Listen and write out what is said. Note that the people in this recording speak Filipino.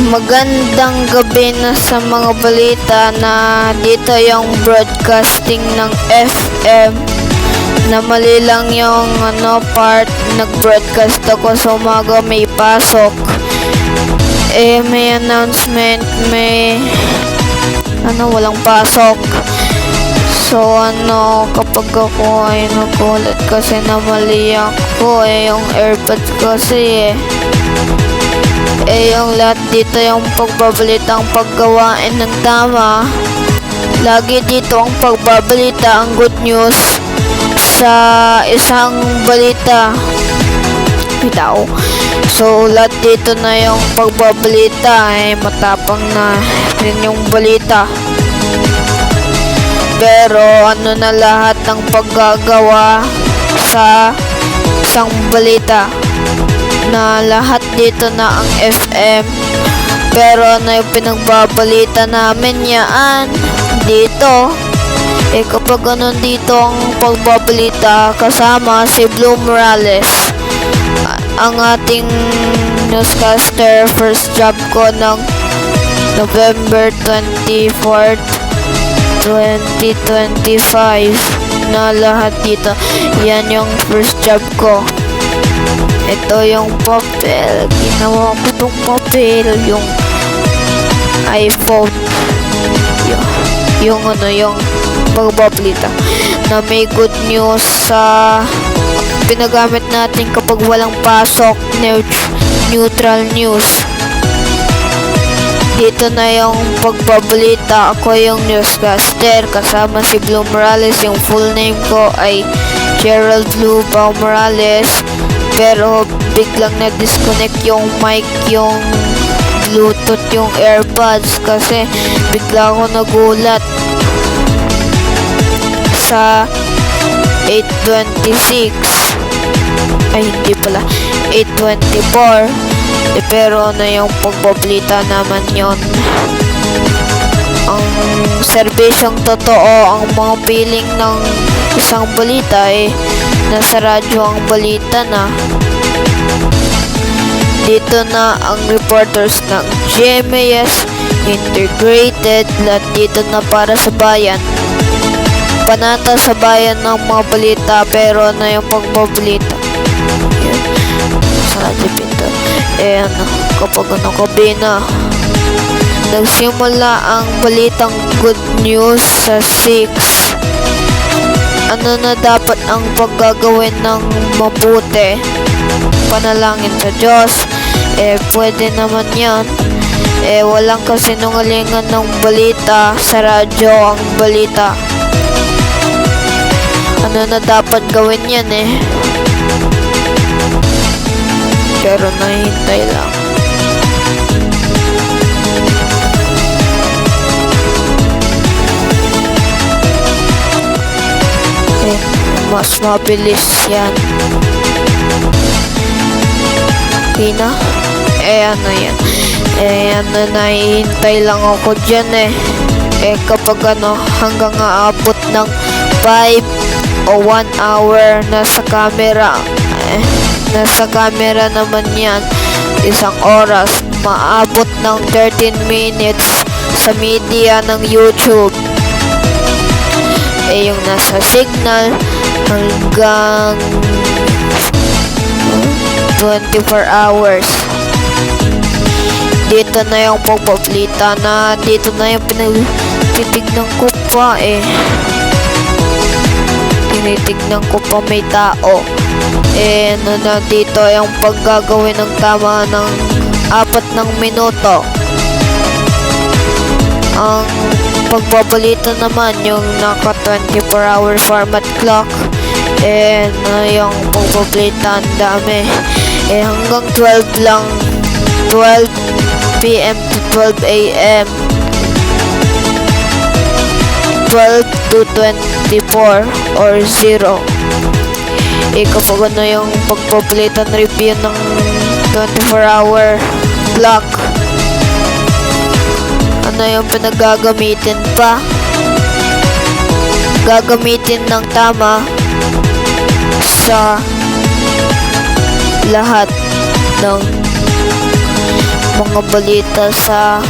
Magandang gabi na sa mga balita na dito yung broadcasting ng FM na mali lang yung part nag-broadcast ako sa umaga may pasok may announcement walang pasok. So kapag ako ay nagulat kasi na mali ako yung airpods kasi yung lahat dito yung pagbabalitang paggawain ng tama. Lagi dito ang pagbabalita, ang good news sa isang balita. Bitaw. So lahat dito na yung pagbabalita matapang na rin yung balita. Pero na lahat ng paggagawa sa isang balita na lahat dito na ang FM. Pero yung pinagbabalita namin yan dito kapag dito ang pagbabalita kasama si Blue Morales, ang ating newscaster. First job ko ng November 24th 2025 na lahat dito. Yan yung first job ko. Ito yung papel. Ginawa ko itong papel. Yung iPhone. Yung pagbabalita na may good news sa pinagamit natin kapag walang pasok. Neutral news. Dito na yung pagbabalita. Ako yung newscaster kasama si Blue Morales. Yung full name ko ay Gerald Blue Bao Morales. Pero biglang na-disconnect yung mic, yung Bluetooth, yung AirPods kasi bigla ako nagulat sa 8:26. Ay hindi pala, 8:24. Pero yung pagbabalita naman yon. Ang serbisyong totoo, ang mga piling ng isang balita nasa radyo ang balita na. Dito na ang reporters ng GMAS Integrated. Lahat dito na para sa bayan. Panata sa bayan ng mga balita. Pero yung pagbabalita sa radyo pinto kapag kabina. Nagsimula ang balitang good news sa 6. Na dapat ang paggagawin ng mabuti? Panalangin sa Diyos. Pwede naman yan. Walang kasinungalingan ng balita sa radyo ang balita. Na dapat gawin yan pero nahihintay lang. Mas mabilis yan. Okay na? Ano yan? Nahihintay lang ako dyan kapag hanggang aabot ng 5 o 1 hour nasa camera. Nasa camera naman yan. Isang oras. Maabot ng 13 minutes sa media ng YouTube. Yung nasa signal hanggang 24 hours. Dito na yung pagbabalita na dito na yung titignan ko pa tinitignan ko pa may tao. Na dito yung paggagawin ng tama ng 4 minuto. Ang pagbabalita naman yung naka 24-hour format clock. Yung pagbabalita ang dami. Hanggang 12 lang. 12 PM to 12 AM. 12 to 24 or 0. Kapag yung pagbabalita ng review ng 24-hour clock, yung pinagagamitin pa. Gagamitin ng tama sa lahat ng mga balita sa